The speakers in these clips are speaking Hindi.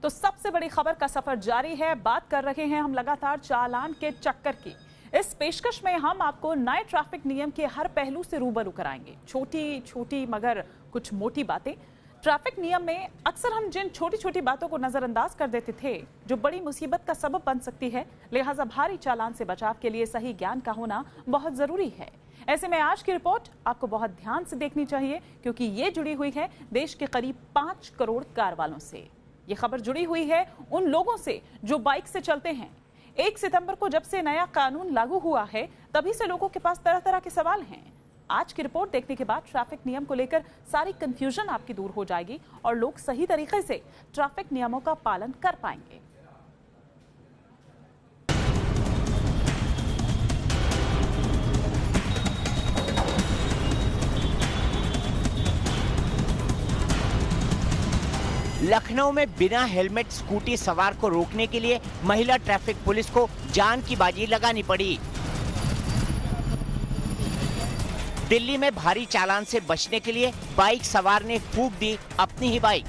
तो सबसे बड़ी खबर का सफर जारी है। बात कर रहे हैं हम लगातार चालान के चक्कर की। इस पेशकश में हम आपको नए ट्रैफिक नियम के हर पहलू से रूबरू कराएंगे। छोटी छोटी मगर कुछ मोटी बातें। ट्रैफिक नियम में अक्सर हम जिन छोटी छोटी बातों को नजरअंदाज कर देते थे, जो बड़ी मुसीबत का सबब बन सकती है, लिहाजा भारी चालान से बचाव के लिए सही ज्ञान का होना बहुत जरूरी है। ऐसे में आज की रिपोर्ट आपको बहुत ध्यान से देखनी चाहिए, क्योंकि ये जुड़ी हुई है देश के करीब 5 करोड़ कार वालों से। ये खबर जुड़ी हुई है उन लोगों से जो बाइक से चलते हैं। 1 सितंबर को जब से नया कानून लागू हुआ है, तभी से लोगों के पास तरह तरह के सवाल हैं। आज की रिपोर्ट देखने के बाद ट्रैफिक नियम को लेकर सारी कंफ्यूजन आपकी दूर हो जाएगी और लोग सही तरीके से ट्रैफिक नियमों का पालन कर पाएंगे। लखनऊ में बिना हेलमेट स्कूटी सवार को रोकने के लिए महिला ट्रैफिक पुलिस को जान की बाजी लगानी पड़ी। दिल्ली में भारी चालान से बचने के लिए बाइक सवार ने फूंक दी अपनी ही बाइक।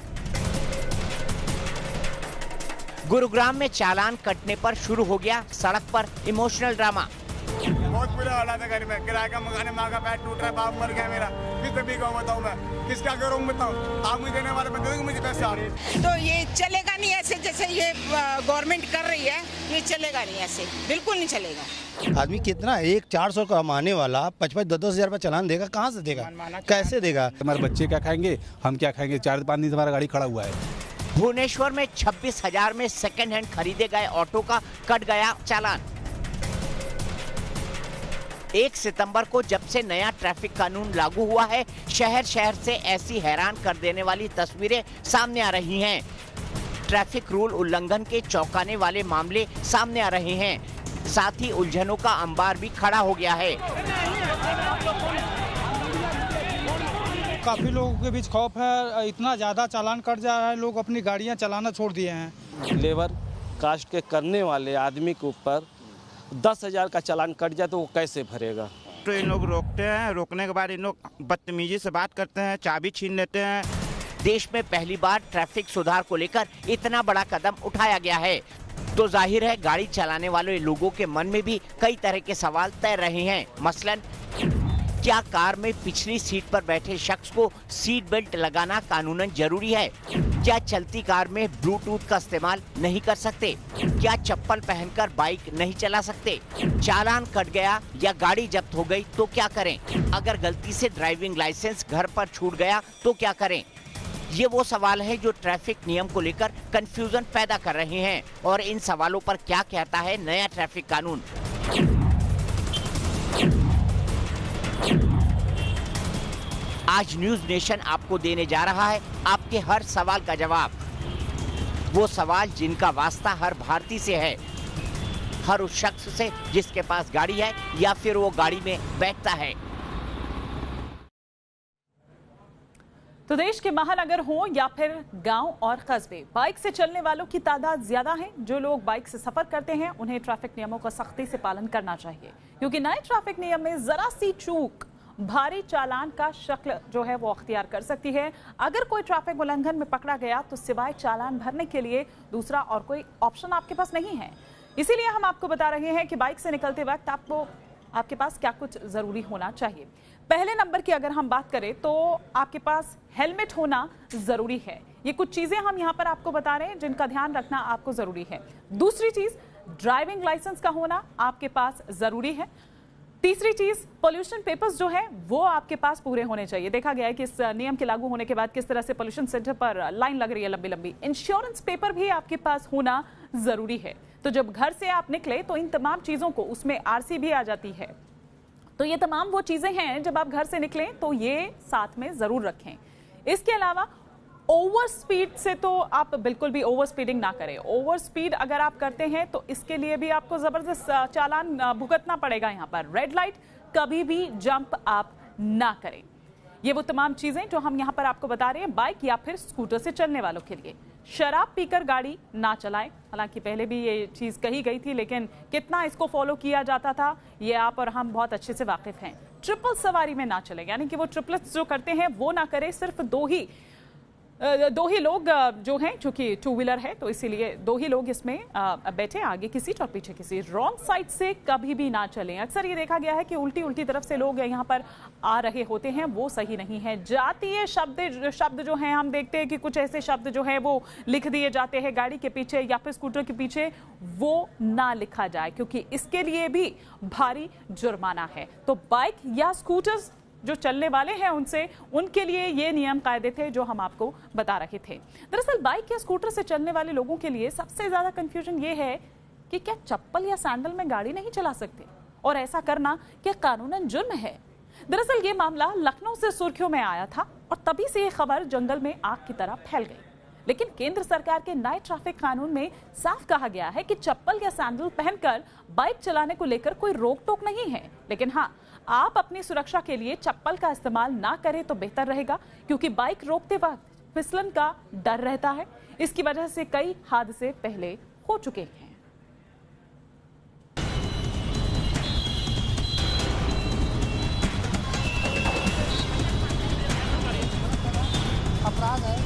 गुरुग्राम में चालान कटने पर शुरू हो गया सड़क पर इमोशनल ड्रामा। बहुत बुरा हालात है घर में, किराए का मकान है, माँ का पैर टूट रहा है, बाप मर गया मेरा, किस तभी का बताऊं मैं, किसका करूं बताऊं। आप मुझे देने वाले बंदे मुझे पैसे आ रहे हैं। तो ये चलेगा नहीं ऐसे जैसे ये गवर्नमेंट कर रही है, ये चलेगा नहीं ऐसे, बिल्कुल नहीं चलेगा। आदमी कितना 1-400 कमाने वाला 55-10 हजार रुपया चालान देगा, कहाँ से देगा, कैसे देगा? हमारे बच्चे क्या खाएंगे, हम क्या खाएंगे? 4-5 दिन से हमारा गाड़ी खड़ा हुआ है। भुवनेश्वर में 26,000 में सेकंड हैंड खरीदे गए ऑटो का कट गया चालान। 1 सितंबर को जब से नया ट्रैफिक कानून लागू हुआ है, शहर शहर से ऐसी हैरान कर देने वाली तस्वीरें सामने आ रही हैं। ट्रैफिक रूल उल्लंघन के चौंकाने वाले मामले सामने आ रहे हैं। साथ ही उलझनों का अंबार भी खड़ा हो गया है। काफी लोगों के बीच खौफ है, इतना ज्यादा चालान कट जा रहा है, लोग अपनी गाड़ियां चलाना छोड़ दिए हैं। लेबर कास्ट के करने वाले आदमी के ऊपर 10,000 का चालान कट जाए तो वो कैसे भरेगा? तो इन लोग रोकते हैं, रोकने के बाद इन लोग बदतमीजी से बात करते हैं, चाबी छीन लेते हैं। देश में पहली बार ट्रैफिक सुधार को लेकर इतना बड़ा कदम उठाया गया है, तो जाहिर है गाड़ी चलाने वाले लोगों के मन में भी कई तरह के सवाल तैर रहे हैं। मसलन, क्या कार में पिछली सीट पर बैठे शख्स को सीट बेल्ट लगाना कानूनन जरूरी है? क्या चलती कार में ब्लूटूथ का इस्तेमाल नहीं कर सकते? क्या चप्पल पहनकर बाइक नहीं चला सकते? चालान कट गया या गाड़ी जब्त हो गई तो क्या करें? अगर गलती से ड्राइविंग लाइसेंस घर पर छूट गया तो क्या करें? ये वो सवाल है जो ट्रैफिक नियम को लेकर कंफ्यूजन पैदा कर रहे हैं। और इन सवालों पर क्या कहता है नया ट्रैफिक कानून? आज न्यूज नेशन आपको देने जा रहा है आपके हर सवाल का जवाब। वो सवाल जिनका वास्ता हर भारतीय से है, हर उस शख्स से जिसके पास गाड़ी है या फिर वो गाड़ी में बैठता है। तो देश के महानगर हो या फिर गांव और कस्बे, बाइक से चलने वालों की तादाद ज्यादा है। जो लोग बाइक से सफर करते हैं, उन्हें ट्रैफिक नियमों का सख्ती से पालन करना चाहिए, क्योंकि नए ट्रैफिक नियम में जरा सी चूक भारी चालान का शक्ल जो है वो अख्तियार कर सकती है। अगर कोई ट्रैफिक उल्लंघन में पकड़ा गया तो सिवाय चालान भरने के लिए दूसरा और कोई ऑप्शन आपके पास नहीं है। इसीलिए हम आपको बता रहे हैं कि बाइक से निकलते वक्त आपके पास क्या कुछ जरूरी होना चाहिए। पहले नंबर की अगर हम बात करें तो आपके पास हेलमेट होना जरूरी है। ये कुछ चीजें हम यहाँ पर आपको बता रहे हैं जिनका ध्यान रखना आपको जरूरी है। दूसरी चीज, ड्राइविंग लाइसेंस का होना आपके पास जरूरी है। तीसरी चीज, पोल्यूशन पेपर्स जो है वो आपके पास पूरे होने चाहिए। देखा गया है कि इस नियम के लागू होने के बाद किस तरह से पोल्यूशन सेंटर पर लाइन लग रही है लंबी लंबी। इंश्योरेंस पेपर भी आपके पास होना जरूरी है। तो जब घर से आप निकले तो इन तमाम चीजों को, उसमें आरसी भी आ जाती है, तो ये तमाम वो चीजें हैं जब आप घर से निकलें तो ये साथ में जरूर रखें। इसके अलावा ओवर स्पीड से तो आप बिल्कुल भी ओवर स्पीडिंग ना करें। ओवर स्पीड अगर आप करते हैं तो इसके लिए भी आपको जबरदस्त चालान भुगतना पड़ेगा। यहाँ पर रेड लाइट कभी भी जंप आप ना करें। ये वो तमाम चीजें जो हम यहाँ पर आपको बता रहे हैं बाइक या फिर स्कूटर से चलने वालों के लिए। शराब पीकर गाड़ी ना चलाएं। हालांकि पहले भी ये चीज कही गई थी, लेकिन कितना इसको फॉलो किया जाता था ये आप और हम बहुत अच्छे से वाकिफ हैं। ट्रिपल सवारी में ना चले, यानी कि वो ट्रिपलेट्स जो करते हैं वो ना करें। सिर्फ 2 ही दो ही लोग जो हैं, चूंकि टू व्हीलर है तो इसीलिए दो ही लोग इसमें बैठे, आगे की सीट और पीछे की सीट। रॉन्ग साइड से कभी भी ना चलें। अक्सर ये देखा गया है कि उल्टी उल्टी तरफ से लोग यहाँ पर आ रहे होते हैं, वो सही नहीं है। जातीय शब्द जो हैं, हम देखते हैं कि कुछ ऐसे शब्द जो हैं वो लिख दिए जाते हैं गाड़ी के पीछे या फिर स्कूटर के पीछे, वो ना लिखा जाए क्योंकि इसके लिए भी भारी जुर्माना है। तो बाइक या स्कूटर्स जो चलने वाले हैं उनके लिए ये नियम कायदे थे जो हम आपको बता रहे थे। दरअसल बाइक या स्कूटर से चलने वाले लोगों के लिए सबसे ज्यादा कंफ्यूजन ये है कि क्या चप्पल या सैंडल में गाड़ी नहीं चला सकते, और ऐसा करना क्या कानूनन जुर्म है। दरअसल ये मामला लखनऊ से सुर्खियों में आया था और तभी से ये खबर जंगल में आग की तरह फैल गई। लेकिन केंद्र सरकार के नए ट्रैफिक कानून में साफ कहा गया है कि चप्पल या सैंडल पहनकर बाइक चलाने को लेकर कोई रोक टोक नहीं है। लेकिन हाँ, आप अपनी सुरक्षा के लिए चप्पल का इस्तेमाल ना करें तो बेहतर रहेगा, क्योंकि बाइक रोकते वक्त फिसलन का डर रहता है। इसकी वजह से कई हादसे पहले हो चुके हैं। अपराध है।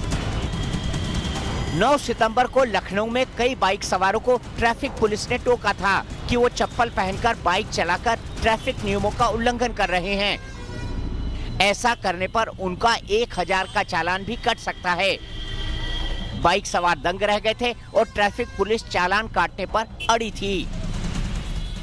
9 सितंबर को लखनऊ में कई बाइक सवारों को ट्रैफिक पुलिस ने टोका था कि वो चप्पल पहनकर बाइक चलाकर ट्रैफिक नियमों का उल्लंघन कर रहे हैं। ऐसा करने पर उनका 1000 का चालान भी कट सकता है। बाइक सवार दंग रह गए थे और ट्रैफिक पुलिस चालान काटने पर अड़ी थी।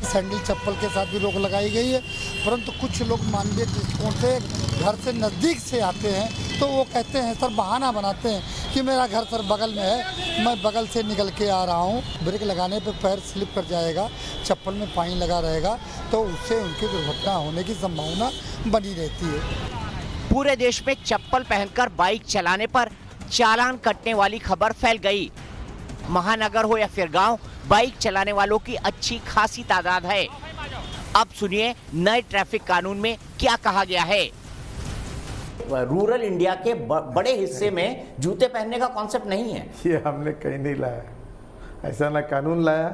सैंडल चप्पल के साथ भी रोक लगाई गई है, परंतु कुछ लोग मानवीय दृष्टिकोण से घर से नज़दीक से आते हैं तो वो कहते हैं, सर बहाना बनाते हैं कि मेरा घर सर बगल में है, मैं बगल से निकल के आ रहा हूँ। ब्रेक लगाने पर पैर स्लिप कर जाएगा, चप्पल में पानी लगा रहेगा तो उससे उनकी दुर्घटना होने की संभावना बनी रहती है। पूरे देश में चप्पल पहनकर बाइक चलाने पर चालान कटने वाली खबर फैल गई। महानगर हो या फिर गांव, बाइक चलाने वालों की अच्छी खासी तादाद है। अब सुनिए नए ट्रैफिक कानून में क्या कहा गया है। रूरल इंडिया के बड़े हिस्से में जूते पहनने का कॉन्सेप्ट नहीं है। ये हमने कहीं नहीं लाया, ऐसा ना कानून लाया,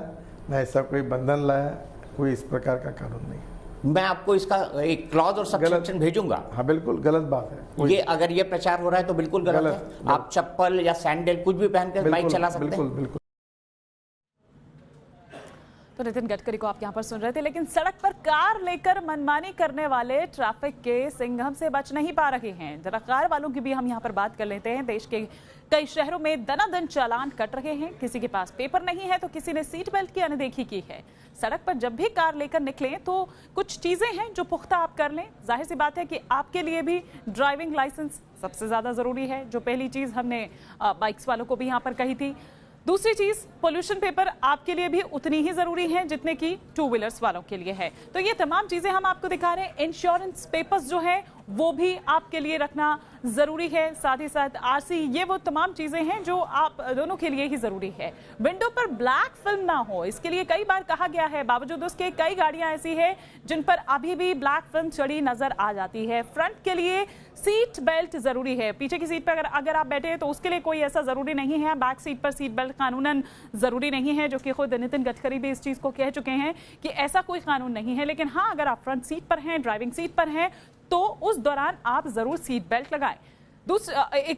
ना ऐसा कोई बंधन लाया, कोई इस प्रकार का कानून नहीं। मैं आपको इसका एक क्लॉज और सब्सक्रिप्शन भेजूंगा। हाँ बिल्कुल गलत बात है। ये अगर ये प्रचार हो रहा है तो बिल्कुल गलत है। आप चप्पल या सैंडल कुछ भी पहनकर बाइक चला सकते हैं। बिल्कुल। तो नितिन गडकरी को आप यहाँ पर सुन रहे थे, लेकिन सड़क पर कार लेकर मनमानी करने वाले ट्रैफिक के सिंघम से बच नहीं पा रहे हैं। जरा कार वालों की भी हम यहाँ पर बात कर लेते हैं। देश के कई शहरों में दनादन चालान कट रहे हैं। किसी के पास पेपर नहीं है तो किसी ने सीट बेल्ट की अनदेखी की है। सड़क पर जब भी कार लेकर निकलें तो कुछ चीजें हैं जो पुख्ता आप कर लें। जाहिर सी बात है कि आपके लिए भी ड्राइविंग लाइसेंस सबसे ज्यादा जरूरी है, जो पहली चीज हमने बाइक्स वालों को भी यहाँ पर कही थी। दूसरी चीज, पोल्यूशन पेपर आपके लिए भी उतनी ही जरूरी है जितने की टू व्हीलर्स वालों के लिए है। तो ये तमाम चीजें हम आपको दिखा रहे हैं। इंश्योरेंस पेपर्स जो है वो भी आपके लिए रखना जरूरी है। साथ ही साथ आरसी, ये वो तमाम चीजें हैं जो आप दोनों के लिए ही जरूरी है। विंडो पर ब्लैक फिल्म ना हो, इसके लिए कई बार कहा गया है। बावजूद उसके कई गाड़ियां ऐसी है जिन पर अभी भी ब्लैक फिल्म चढ़ी नजर आ जाती है। फ्रंट के लिए सीट बेल्ट जरूरी है। पीछे की सीट पर अगर आप बैठे हैं तो उसके लिए कोई ऐसा जरूरी नहीं है। बैक सीट पर सीट बेल्ट कानूनन जरूरी नहीं है, जो कि खुद नितिन गडकरी भी इस चीज को कह चुके हैं कि ऐसा कोई कानून नहीं है। लेकिन हाँ, अगर आप फ्रंट सीट पर हैं, ड्राइविंग सीट पर हैं, तो उस दौरान आप जरूर सीट बेल्ट लगाएं।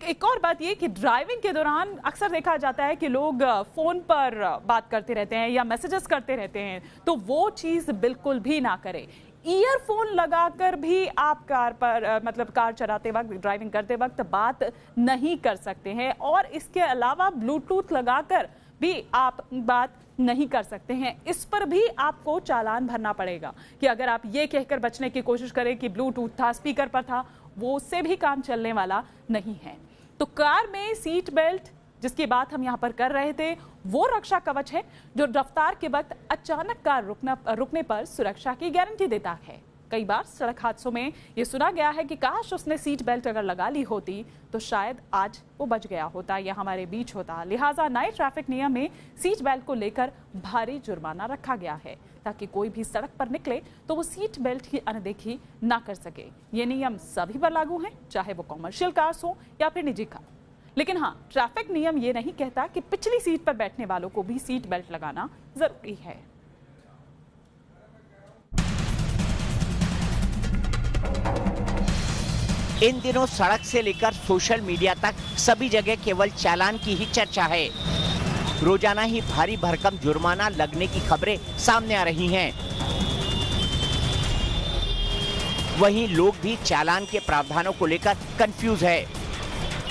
एक और बात ये कि ड्राइविंग के दौरान अक्सर देखा जाता है कि लोग फोन पर बात करते रहते हैं या मैसेजेस करते रहते हैं, तो वो चीज बिल्कुल भी ना करें। ईयरफोन लगाकर भी आप कार पर कार चलाते वक्त, ड्राइविंग करते वक्त बात नहीं कर सकते हैं। और इसके अलावा ब्लूटूथ लगाकर भी आप बात नहीं कर सकते हैं। इस पर भी आपको चालान भरना पड़ेगा कि अगर आप ये कहकर बचने की कोशिश करें कि ब्लूटूथ था, स्पीकर पर था, वो उससे भी काम चलने वाला नहीं है। तो कार में सीट बेल्ट, जिसकी बात हम यहाँ पर कर रहे थे, वो रक्षा कवच है जो रफ्तार के वक्त अचानक कार रुकने पर सुरक्षा की गारंटी देता है। कई बार सड़क हादसों में ये सुना गया है कि काश उसने सीट बेल्ट अगर लगा ली होती तो शायद आज वो बच गया होता या हमारे बीच होता। लिहाजा नए ट्रैफिक नियम में सीट बेल्ट को लेकर भारी जुर्माना रखा गया है ताकि कोई भी सड़क पर निकले तो वो सीट बेल्ट की अनदेखी ना कर सके। ये नियम सभी पर लागू हैं, चाहे वो कॉमर्शियल कार्स हो या फिर निजी कार। लेकिन हाँ, ट्रैफिक नियम ये नहीं कहता कि पिछली सीट पर बैठने वालों को भी सीट बेल्ट लगाना जरूरी है। इन दिनों सड़क से लेकर सोशल मीडिया तक सभी जगह केवल चालान की ही चर्चा है। रोजाना ही भारी भरकम जुर्माना लगने की खबरें सामने आ रही हैं। वहीं लोग भी चालान के प्रावधानों को लेकर कंफ्यूज है।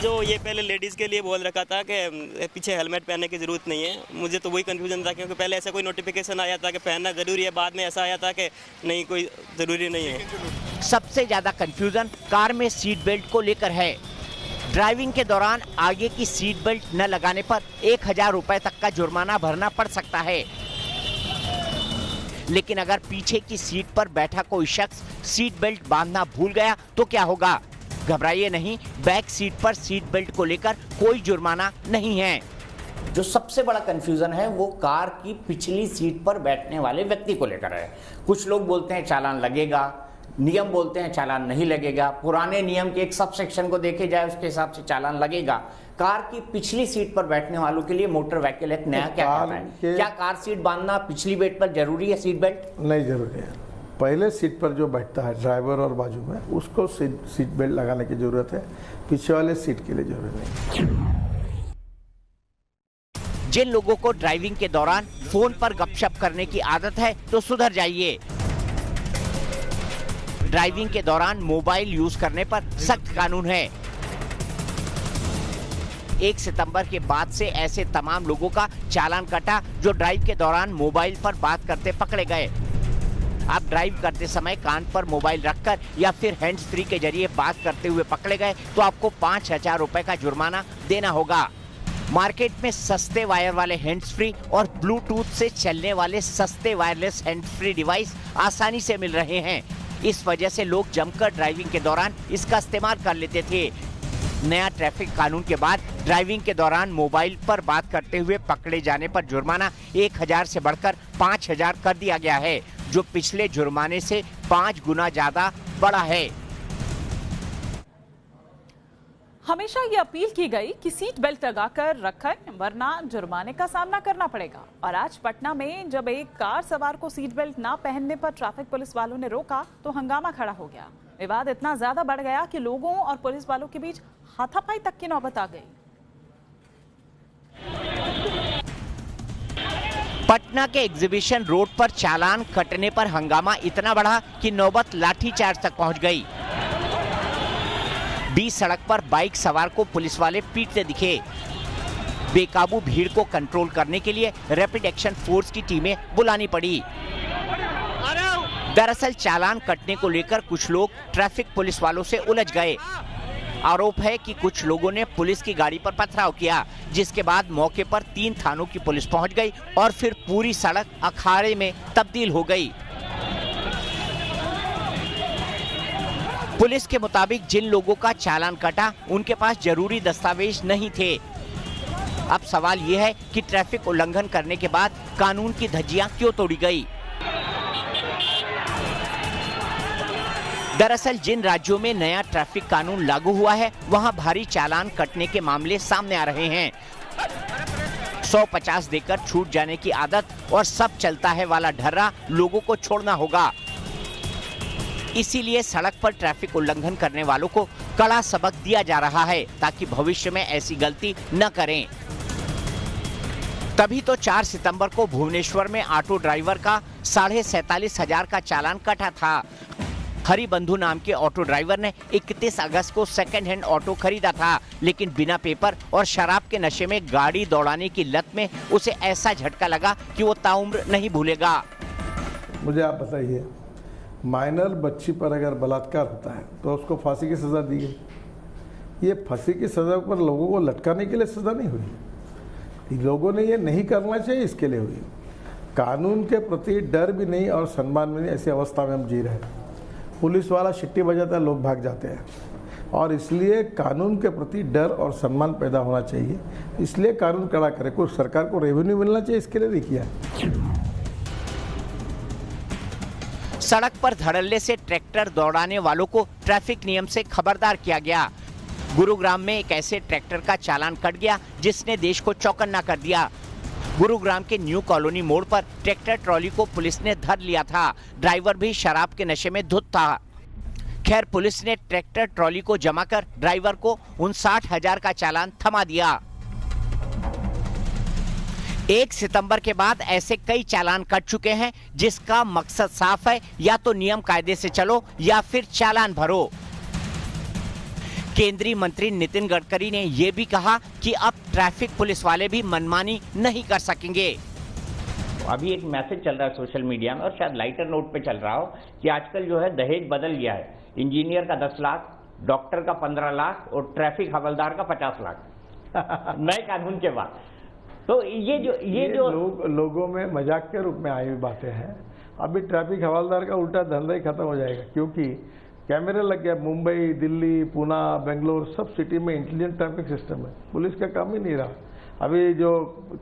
जो ये पहले लेडीज़ के लिए बोल रखा था कि पीछे हेलमेट पहनने की ज़रूरत नहीं है, मुझे तो वही कंफ्यूजन था, क्योंकि पहले ऐसा कोई नोटिफिकेशन आया था कि पहनना ज़रूरी है, बाद में ऐसा आया था कि नहीं, कोई ज़रूरी नहीं है। सबसे ज़्यादा कंफ्यूजन कार में सीट बेल्ट को लेकर है। ड्राइविंग के दौरान आगे की सीट बेल्ट न लगाने पर 1000 रुपए तक का जुर्माना भरना पड़ सकता है। लेकिन अगर पीछे की सीट पर बैठा कोई शख्स सीट बेल्ट बांधना भूल गया तो क्या होगा? घबराइए नहीं, बैक सीट पर सीट बेल्ट को लेकर कोई जुर्माना नहीं है। जो सबसे बड़ा कंफ्यूजन है वो कार की पिछली सीट पर बैठने वाले व्यक्ति को लेकर है। कुछ लोग बोलते हैं चालान लगेगा, नियम बोलते हैं चालान नहीं लगेगा। पुराने नियम के एक सब सेक्शन को देखे जाए उसके हिसाब से चालान लगेगा। कार की पिछली सीट पर बैठने वालों के लिए मोटर व्हीकल एक्ट नया क्या कहता है? क्या कार सीट बांधना पिछली बेल्ट पर जरूरी है? सीट बेल्ट नहीं जरूरी है। पहले सीट पर जो बैठता है ड्राइवर और बाजू में, उसको सीट बेल्ट लगाने की जरूरत है, पीछे वाले सीट के लिए जरूरत नहीं। जिन लोगों को ड्राइविंग के दौरान फोन पर गपशप करने की आदत है तो सुधर जाइए। ड्राइविंग के दौरान मोबाइल यूज करने पर सख्त कानून है। 1 सितंबर के बाद से ऐसे तमाम लोगों का चालान कटा जो ड्राइव के दौरान मोबाइल पर बात करते पकड़े गए। आप ड्राइव करते समय कान पर मोबाइल रखकर या फिर हैंड्स फ्री के जरिए बात करते हुए पकड़े गए तो आपको 5000 रुपए का जुर्माना देना होगा। मार्केट में सस्ते वायर वाले हैंड्स फ्री और ब्लूटूथ से चलने वाले सस्ते वायरलेस हैंड्स फ्री डिवाइस आसानी से मिल रहे हैं। इस वजह से लोग जमकर ड्राइविंग के दौरान इसका इस्तेमाल कर लेते थे। नया ट्रैफिक कानून के बाद ड्राइविंग के दौरान मोबाइल पर बात करते हुए पकड़े जाने पर जुर्माना 1000 से बढ़कर 5000 कर दिया गया है, जो पिछले जुर्माने से 5 गुना ज्यादा बड़ा है। हमेशा ये अपील की गई कि सीट बेल्ट लगाकर रखें वरना जुर्माने का सामना करना पड़ेगा। और आज पटना में जब एक कार सवार को सीट बेल्ट ना पहनने पर ट्रैफिक पुलिस वालों ने रोका तो हंगामा खड़ा हो गया। विवाद इतना ज्यादा बढ़ गया कि लोगों और पुलिस वालों के बीच हाथापाई तक की नौबत आ गई। पटना के एग्जीबिशन रोड पर चालान कटने पर हंगामा इतना बढ़ा कि नौबत लाठीचार्ज तक पहुंच गई। बीच सड़क पर बाइक सवार को पुलिस वाले पीटते दिखे। बेकाबू भीड़ को कंट्रोल करने के लिए रैपिड एक्शन फोर्स की टीमें बुलानी पड़ी। दरअसल चालान कटने को लेकर कुछ लोग ट्रैफिक पुलिस वालों से उलझ गए। आरोप है कि कुछ लोगों ने पुलिस की गाड़ी पर पथराव किया, जिसके बाद मौके पर 3 थानों की पुलिस पहुंच गई और फिर पूरी सड़क अखाड़े में तब्दील हो गई। पुलिस के मुताबिक जिन लोगों का चालान कटा उनके पास जरूरी दस्तावेज नहीं थे। अब सवाल यह है कि ट्रैफिक उल्लंघन करने के बाद कानून की धज्जियां क्यों तोड़ी गई? दरअसल जिन राज्यों में नया ट्रैफिक कानून लागू हुआ है वहां भारी चालान कटने के मामले सामने आ रहे हैं। 150 देकर छूट जाने की आदत और सब चलता है वाला ढर्रा लोगों को छोड़ना होगा। इसीलिए सड़क पर ट्रैफिक उल्लंघन करने वालों को कड़ा सबक दिया जा रहा है ताकि भविष्य में ऐसी गलती न करें। तभी तो 4 सितंबर को भुवनेश्वर में ऑटो ड्राइवर का 47,500 का चालान कटा था। हरिबंधु नाम के ऑटो ड्राइवर ने 31 अगस्त को सेकंड हैंड ऑटो खरीदा था, लेकिन बिना पेपर और शराब के नशे में गाड़ी दौड़ाने की लत में उसे ऐसा झटका लगा कि वो ताउम्र नहीं भूलेगा। मुझे आप बताइए, माइनर बच्ची पर अगर बलात्कार होता है तो उसको फांसी की सजा दी गई। ये फांसी की सजा पर लोगों को लटकाने के लिए सजा नहीं हुई, लोगों ने ये नहीं करना चाहिए इसके लिए हुई। कानून के प्रति डर भी नहीं और सम्मान भी नहीं, ऐसी अवस्था में हम जी रहे हैं। पुलिस वाला शिट्टी बजाता है, लोग भाग जाते हैं, और इसलिए कानून के प्रति डर और सम्मान पैदा होना चाहिए। इसलिए कानून कड़ा करे। कोई सरकार को रेवेन्यू मिलना चाहिए, इसके लिए नहीं किया। सड़क पर धड़ल्ले से ट्रैक्टर दौड़ाने वालों को ट्रैफिक नियम से खबरदार किया गया। गुरुग्राम में एक ऐसे ट्रैक्टर का चालान कट गया जिसने देश को चौकन्ना कर दिया। गुरुग्राम के न्यू कॉलोनी मोड़ पर ट्रैक्टर ट्रॉली को पुलिस ने धर लिया था। ड्राइवर भी शराब के नशे में धुत था। खैर पुलिस ने ट्रैक्टर ट्रॉली को जमा कर ड्राइवर को 59,000 का चालान थमा दिया। 1 सितंबर के बाद ऐसे कई चालान कट चुके हैं जिसका मकसद साफ है, या तो नियम कायदे से चलो या फिर चालान भरो। केंद्रीय मंत्री नितिन गडकरी ने यह भी कहा कि अब ट्रैफिक पुलिस वाले भी मनमानी नहीं कर सकेंगे। अभी एक मैसेज चल रहा है सोशल मीडिया में और शायद लाइटर नोट पे चल रहा हो कि आजकल जो है दहेज बदल गया है। इंजीनियर का 10 लाख, डॉक्टर का 15 लाख और ट्रैफिक हवलदार का 50 लाख नए कानून के बाद। तो ये जो लोगों में मजाक के रूप में आई हुई बातें हैं। अभी ट्रैफिक हवलदार का उल्टा धंधा ही खत्म हो जाएगा, क्योंकि कैमरे लग गया। मुंबई, दिल्ली, पुणे, बेंगलोर सब सिटी में इंटेलिजेंट ट्रैफिक सिस्टम है। पुलिस का काम ही नहीं रहा। अभी जो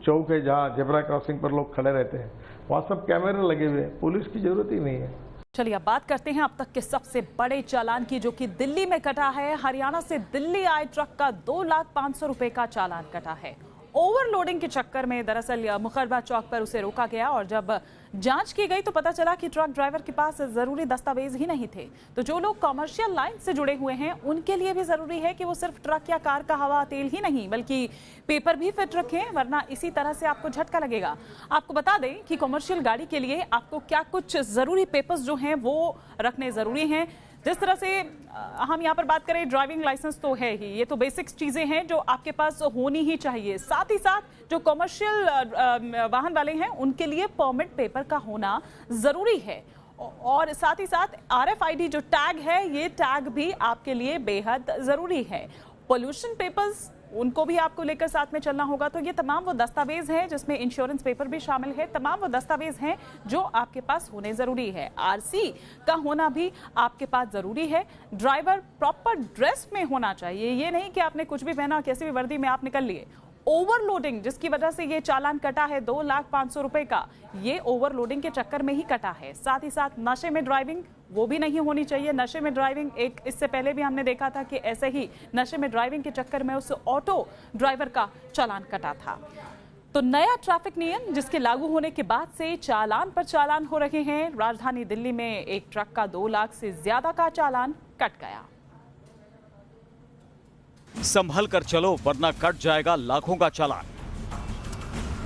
चौक है जहाँ जेब्रा क्रॉसिंग पर लोग खड़े रहते हैं, वहाँ सब कैमरे लगे हुए हैं। पुलिस की जरूरत ही नहीं है। चलिए अब बात करते हैं अब तक के सबसे बड़े चालान की, जो कि दिल्ली में कटा है। हरियाणा से दिल्ली आए ट्रक का 2,500,000 रुपए का चालान कटा है। ओवरलोडिंग के चक्कर में दरअसल मुखर्बा चौक पर उसे रोका गया और जब जांच की गई तो पता चला कि ट्रक ड्राइवर के पास जरूरी दस्तावेज ही नहीं थे। तो जो लोग कमर्शियल लाइन से जुड़े हुए हैं उनके लिए भी जरूरी है कि वो सिर्फ ट्रक या कार का हवा तेल ही नहीं बल्कि पेपर भी फिट रखें, वरना इसी तरह से आपको झटका लगेगा। आपको बता दें कि कमर्शियल गाड़ी के लिए आपको क्या कुछ जरूरी पेपर्स जो हैं वो रखने जरूरी हैं। जिस तरह से हम यहाँ पर बात करें, ड्राइविंग लाइसेंस तो है ही, ये तो बेसिक्स चीजें हैं जो आपके पास होनी ही चाहिए। साथ ही साथ जो कमर्शियल वाहन वाले हैं उनके लिए परमिट पेपर का होना जरूरी है और साथ ही साथ RFID जो टैग है, ये टैग भी आपके लिए बेहद जरूरी है। पोल्यूशन पेपर्स उनको भी आपको लेकर साथ में चलना होगा। तो ये तमाम वो दस्तावेज हैं जिसमें इंश्योरेंस पेपर भी शामिल है, तमाम वो दस्तावेज हैं जो आपके पास होने जरूरी है। RC का होना भी आपके पास जरूरी है। ड्राइवर प्रॉपर ड्रेस में होना चाहिए, ये नहीं कि आपने कुछ भी पहना, कैसी भी वर्दी में आप निकल लिए। ओवरलोडिंग जिसकी वजह से ये चालान कटा है 2,500,000 रुपए का, ये ओवरलोडिंग के चक्कर में ही कटा है। साथ ही साथ नशे में ड्राइविंग वो भी नहीं होनी चाहिए। नशे में ड्राइविंग एक इससे पहले भी हमने देखा था कि ऐसे ही नशे में ड्राइविंग के चक्कर में उस ऑटो ड्राइवर का चालान कटा था। तो नया ट्रैफिक नियम जिसके लागू होने के बाद से चालान पर चालान हो रहे हैं। राजधानी दिल्ली में एक ट्रक का 2 लाख से ज्यादा का चालान कट गया। संभल कर चलो वरना कट जाएगा लाखों का चालान।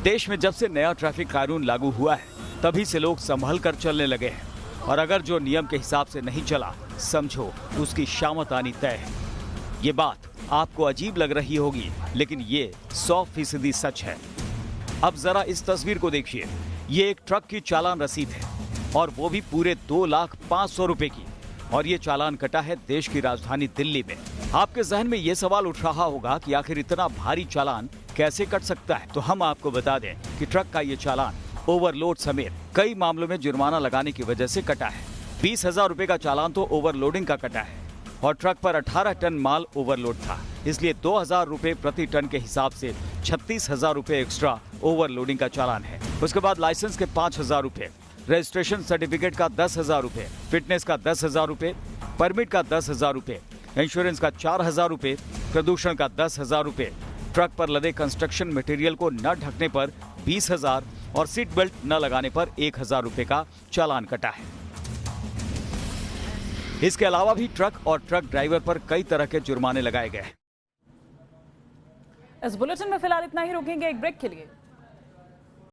देश में जब से नया ट्रैफिक कानून लागू हुआ है तभी से लोग संभल कर चलने लगे हैं और अगर जो नियम के हिसाब से नहीं चला समझो उसकी शामत आनी तय है। ये बात आपको अजीब लग रही होगी लेकिन ये 100% सच है। अब जरा इस तस्वीर को देखिए। ये एक ट्रक की चालान रसीद है और वो भी पूरे 2,500,000 रुपए की, और ये चालान कटा है देश की राजधानी दिल्ली में। आपके जहन में ये सवाल उठ रहा होगा कि आखिर इतना भारी चालान कैसे कट सकता है। तो हम आपको बता दें कि ट्रक का ये चालान ओवरलोड समेत कई मामलों में जुर्माना लगाने की वजह से कटा है। 20,000 रुपए का चालान तो ओवरलोडिंग का कटा है और ट्रक पर 18 टन माल ओवरलोड था, इसलिए 2,000 रुपए प्रति टन के हिसाब से 36,000 रुपए एक्स्ट्रा ओवरलोडिंग का चालान है। उसके बाद लाइसेंस के 5,000 रुपए, रजिस्ट्रेशन सर्टिफिकेट का 10,000 रुपए, फिटनेस का 10,000 रुपए, परमिट का 10,000 रुपए, इंश्योरेंस का 4,000 रुपए, प्रदूषण का 10,000 रुपए, ट्रक पर लदे कंस्ट्रक्शन मटेरियल को न ढकने पर 20,000 और सीट बेल्ट न लगाने पर 1,000 रुपए का चालान कटा है। इसके अलावा भी ट्रक और ट्रक ड्राइवर पर कई तरह के जुर्माने लगाए गए हैं। इस बुलेटिन में फिलहाल इतना ही, रोकेंगे एक ब्रेक के लिए।